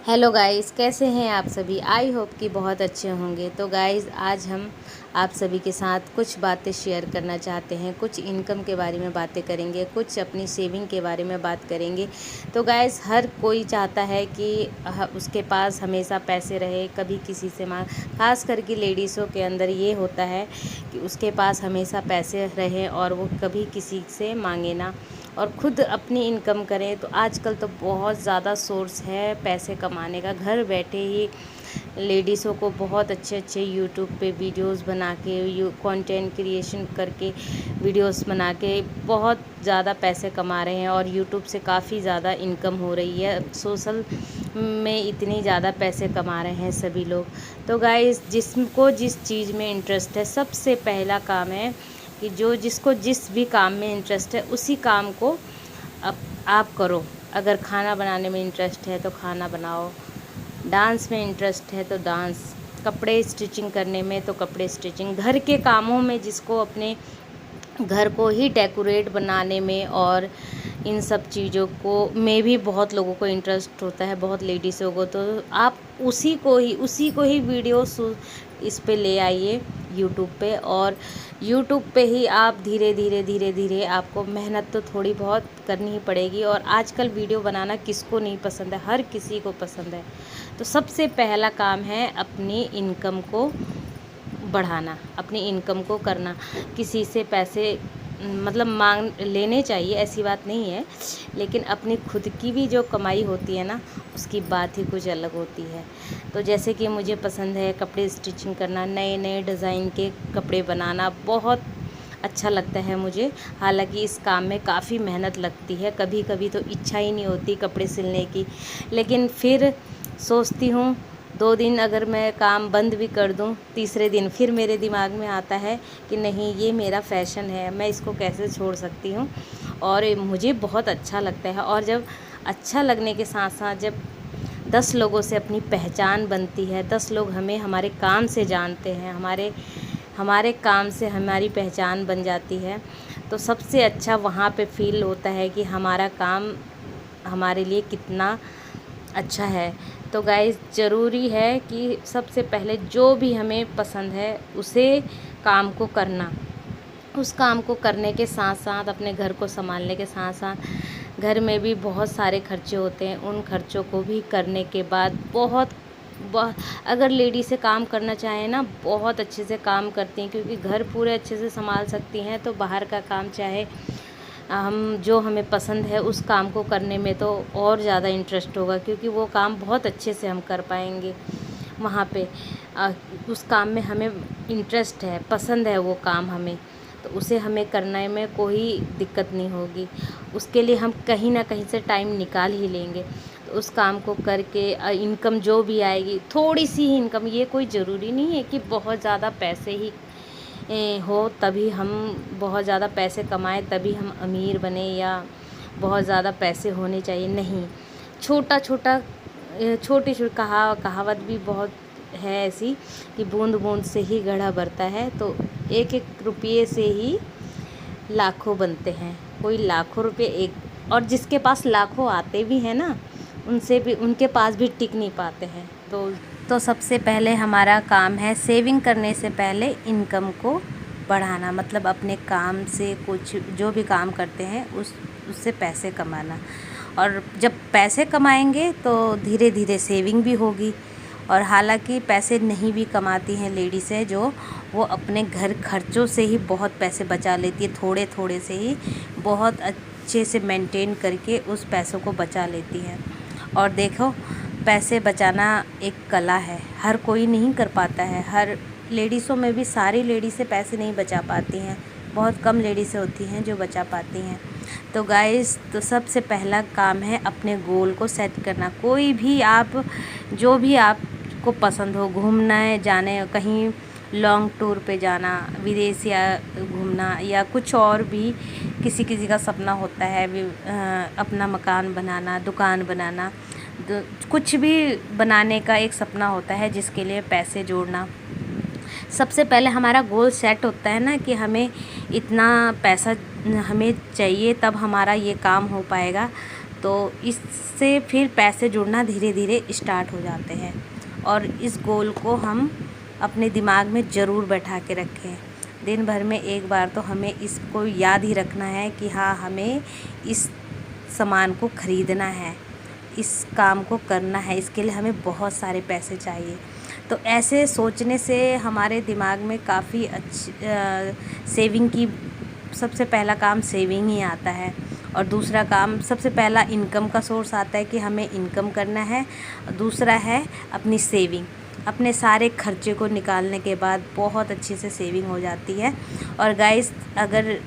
Hello guys, कैसे हैं आप सभी। आई होप कि बहुत अच्छे होंगे। तो गाइस, आज हम आप सभी के साथ कुछ बातें शेयर करना चाहते हैं। कुछ इनकम के बारे में बातें करेंगे, कुछ अपनी सेविंग के बारे में बात करेंगे। तो गाइस, हर कोई चाहता है कि उसके पास हमेशा पैसे रहे, कभी किसी से मांग। खास करके लेडीज़ों के अंदर ये होता है कि उसके पास हमेशा पैसे रहे और वो कभी किसी से मांगे ना और ख़ुद अपनी इनकम करें। तो आजकल तो बहुत ज़्यादा सोर्स है पैसे कमाने का। घर बैठे ही लेडीज़ों को बहुत अच्छे अच्छे यूट्यूब पे वीडियोस बना के कंटेंट क्रिएशन करके वीडियोस बना के बहुत ज़्यादा पैसे कमा रहे हैं और यूट्यूब से काफ़ी ज़्यादा इनकम हो रही है। सोशल में इतनी ज़्यादा पैसे कमा रहे हैं सभी लोग। तो गाइस, जिसको जिस चीज़ में इंटरेस्ट है, सबसे पहला काम है कि जिसको जिस भी काम में इंटरेस्ट है उसी काम को आप करो। अगर खाना बनाने में इंटरेस्ट है तो खाना बनाओ, डांस में इंटरेस्ट है तो डांस, कपड़े स्टिचिंग करने में तो कपड़े स्टिचिंग, घर के कामों में जिसको अपने घर को ही डेकोरेट बनाने में और इन सब चीज़ों को में भी बहुत लोगों को इंटरेस्ट होता है, बहुत लेडीज़ों को। तो आप उसी को ही वीडियो इस पे ले आइए यूट्यूब पे, और यूट्यूब पे ही आप धीरे धीरे आपको मेहनत तो थोड़ी बहुत करनी ही पड़ेगी। और आजकल वीडियो बनाना किसको नहीं पसंद है, हर किसी को पसंद है। तो सबसे पहला काम है अपनी इनकम को बढ़ाना, अपनी इनकम को करना। किसी से पैसे मतलब मांग लेने चाहिए, ऐसी बात नहीं है, लेकिन अपनी खुद की भी जो कमाई होती है ना, उसकी बात ही कुछ अलग होती है। तो जैसे कि मुझे पसंद है कपड़े स्टिचिंग करना, नए नए डिज़ाइन के कपड़े बनाना बहुत अच्छा लगता है मुझे। हालांकि इस काम में काफ़ी मेहनत लगती है, कभी कभी तो इच्छा ही नहीं होती कपड़े सिलने की, लेकिन फिर सोचती हूँ 2 दिन अगर मैं काम बंद भी कर दूं, तीसरे दिन फिर मेरे दिमाग में आता है कि नहीं, ये मेरा फ़ैशन है, मैं इसको कैसे छोड़ सकती हूँ। और मुझे बहुत अच्छा लगता है। और जब अच्छा लगने के साथ साथ जब 10 लोगों से अपनी पहचान बनती है, 10 लोग हमें हमारे काम से जानते हैं, हमारे काम से हमारी पहचान बन जाती है, तो सबसे अच्छा वहाँ पे फील होता है कि हमारा काम हमारे लिए कितना अच्छा है। तो गाइस, ज़रूरी है कि सबसे पहले जो भी हमें पसंद है उसे काम को करना। उस काम को करने के साथ साथ अपने घर को संभालने के साथ साथ घर में भी बहुत सारे खर्चे होते हैं, उन खर्चों को भी करने के बाद अगर लेडी से काम करना चाहें ना, बहुत अच्छे से काम करती हैं, क्योंकि घर पूरे अच्छे से संभाल सकती हैं। तो बाहर का काम चाहे हम जो हमें पसंद है उस काम को करने में तो और ज़्यादा इंटरेस्ट होगा, क्योंकि वो काम बहुत अच्छे से हम कर पाएंगे वहाँ पे। उस काम में हमें इंटरेस्ट है, पसंद है वो काम हमें, तो उसे हमें करने में कोई दिक्कत नहीं होगी। उसके लिए हम कहीं ना कहीं से टाइम निकाल ही लेंगे। तो उस काम को करके इनकम जो भी आएगी, थोड़ी सी ही इनकम, ये कोई ज़रूरी नहीं है कि बहुत ज़्यादा पैसे ही हो तभी हम बहुत ज़्यादा पैसे कमाएं तभी हम अमीर बने, या बहुत ज़्यादा पैसे होने चाहिए, नहीं। छोटी छोटी कहावत भी बहुत है ऐसी कि बूंद बूंद से ही घड़ा भरता है। तो एक एक रुपये से ही लाखों बनते हैं। कोई लाखों रुपए और जिसके पास लाखों आते भी हैं ना, उनके पास भी टिक नहीं पाते हैं। तो सबसे पहले हमारा काम है सेविंग करने से पहले इनकम को बढ़ाना, मतलब अपने काम से कुछ जो भी काम करते हैं उससे पैसे कमाना। और जब पैसे कमाएंगे तो धीरे धीरे सेविंग भी होगी। और हालांकि पैसे नहीं भी कमाती हैं लेडीज़ है जो, वो अपने घर खर्चों से ही बहुत पैसे बचा लेती है, थोड़े थोड़े से ही बहुत अच्छे से मेंटेन करके उस पैसों को बचा लेती हैं। और देखो, पैसे बचाना एक कला है, हर कोई नहीं कर पाता है। हर लेडीज़ों में भी सारी लेडीज़ें पैसे नहीं बचा पाती हैं, बहुत कम लेडीज़ें होती हैं जो बचा पाती हैं। तो गाइस, तो सबसे पहला काम है अपने गोल को सेट करना। कोई भी जो भी आपको पसंद हो, घूमना है, जाने कहीं लॉन्ग टूर पे जाना, विदेश या घूमना, या कुछ और भी किसी किसी का सपना होता है अपना मकान बनाना, दुकान बनाना, कुछ भी बनाने का एक सपना होता है जिसके लिए पैसे जोड़ना। सबसे पहले हमारा गोल सेट होता है ना कि हमें इतना पैसा हमें चाहिए, तब हमारा ये काम हो पाएगा। तो इससे फिर पैसे जुड़ना धीरे धीरे स्टार्ट हो जाते हैं। और इस गोल को हम अपने दिमाग में ज़रूर बैठा के रखें। दिन भर में एक बार तो हमें इसको याद ही रखना है कि हाँ, हमें इस सामान को ख़रीदना है, इस काम को करना है, इसके लिए हमें बहुत सारे पैसे चाहिए। तो ऐसे सोचने से हमारे दिमाग में काफ़ी अच्छी सेविंग की सबसे पहला काम सेविंग ही आता है। और दूसरा काम सबसे पहला इनकम का सोर्स आता है कि हमें इनकम करना है। दूसरा है अपनी सेविंग। अपने सारे खर्चे को निकालने के बाद बहुत अच्छे से सेविंग हो जाती है। और गाइस, अगर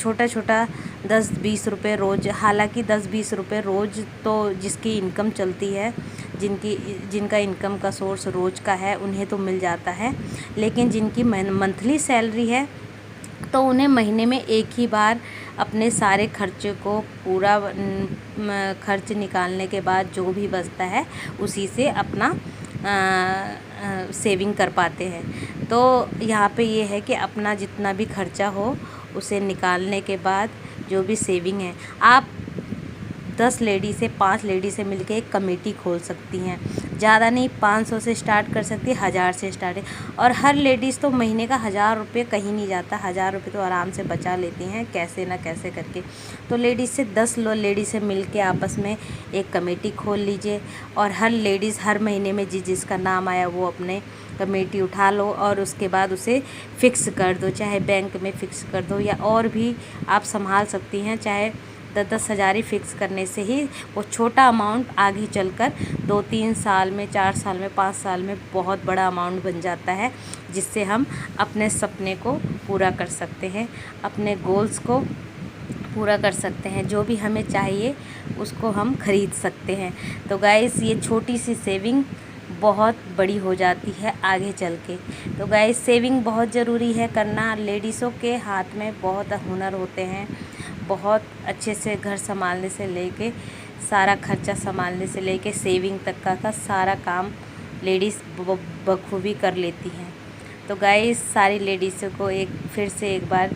छोटा छोटा 10-20 रुपये रोज़, हालांकि 10-20 रुपये रोज़ तो जिसकी इनकम चलती है, जिनका इनकम का सोर्स रोज़ का है, उन्हें तो मिल जाता है। लेकिन जिनकी मंथली सैलरी है तो उन्हें महीने में एक ही बार अपने सारे खर्चे को पूरा खर्च निकालने के बाद जो भी बचता है उसी से अपना सेविंग कर पाते हैं। तो यहाँ पे ये है कि अपना जितना भी खर्चा हो उसे निकालने के बाद जो भी सेविंग है, आप 10 लेडी से 5 लेडी से मिलके एक कमेटी खोल सकती हैं। ज़्यादा नहीं, 500 से स्टार्ट कर सकती है, 1000 से स्टार्ट है। और हर लेडीज़ तो महीने का 1000 रुपये कहीं नहीं जाता, 1000 रुपये तो आराम से बचा लेती हैं कैसे ना कैसे करके। तो लेडीज़ से 10 लेडीज़ से मिलके आपस में एक कमेटी खोल लीजिए और हर लेडीज़ हर महीने में जिसका नाम आया वो अपने कमेटी उठा लो और उसके बाद उसे फ़िक्स कर दो, चाहे बैंक में फ़िक्स कर दो या और भी आप संभाल सकती हैं। चाहे 10-10 हज़ार ही फ़िक्स करने से ही वो छोटा अमाउंट आगे चलकर 2-3 साल में, 4 साल में, 5 साल में बहुत बड़ा अमाउंट बन जाता है, जिससे हम अपने सपने को पूरा कर सकते हैं, अपने गोल्स को पूरा कर सकते हैं। जो भी हमें चाहिए उसको हम ख़रीद सकते हैं। तो गाइस, ये छोटी सी सेविंग बहुत बड़ी हो जाती है आगे चल के। तो गाइस, सेविंग बहुत ज़रूरी है करना। लेडीज़ों के हाथ में बहुत हुनर होते हैं, बहुत अच्छे से घर संभालने से लेके सारा खर्चा संभालने से लेके सेविंग तक का सारा काम लेडीज़ बखूबी कर लेती हैं। तो गाइस, सारी लेडीज़ों को फिर से एक बार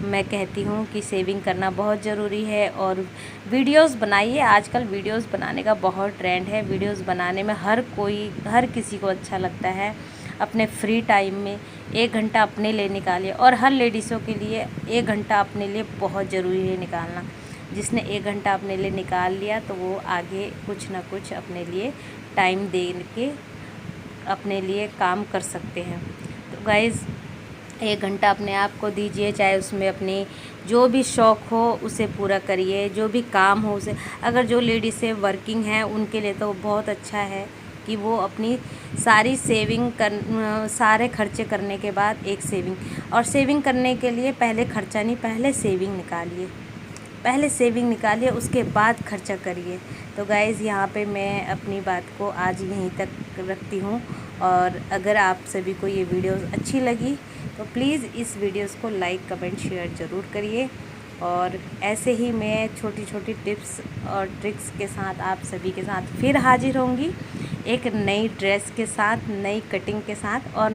मैं कहती हूँ कि सेविंग करना बहुत ज़रूरी है। और वीडियोस बनाइए। आजकल वीडियोस बनाने का बहुत ट्रेंड है। वीडियोस बनाने में हर किसी को अच्छा लगता है। अपने फ्री टाइम में 1 घंटा अपने लिए निकालिए। और हर लेडीज़ों के लिए 1 घंटा अपने लिए बहुत ज़रूरी है निकालना। जिसने 1 घंटा अपने लिए निकाल लिया तो वो आगे कुछ ना कुछ अपने लिए टाइम दे के अपने लिए काम कर सकते हैं। तो गाइज़, 1 घंटा अपने आप को दीजिए, चाहे उसमें अपनी जो भी शौक़ हो उसे पूरा करिए, जो भी काम हो उसे। अगर जो लेडीज़ से वर्किंग है उनके लिए तो बहुत अच्छा है कि वो अपनी सारी सारे खर्चे करने के बाद एक सेविंग। और सेविंग करने के लिए पहले खर्चा नहीं, पहले सेविंग निकालिए, पहले सेविंग निकालिए, उसके बाद खर्चा करिए। तो गाइज़, यहाँ पे मैं अपनी बात को आज यहीं तक रखती हूँ। और अगर आप सभी को ये वीडियोस अच्छी लगी तो प्लीज़ इस वीडियोस को लाइक, कमेंट, शेयर ज़रूर करिए। और ऐसे ही मैं छोटी छोटी टिप्स और ट्रिक्स के साथ आप सभी के साथ फिर हाजिर होंगी, एक नई ड्रेस के साथ, नई कटिंग के साथ और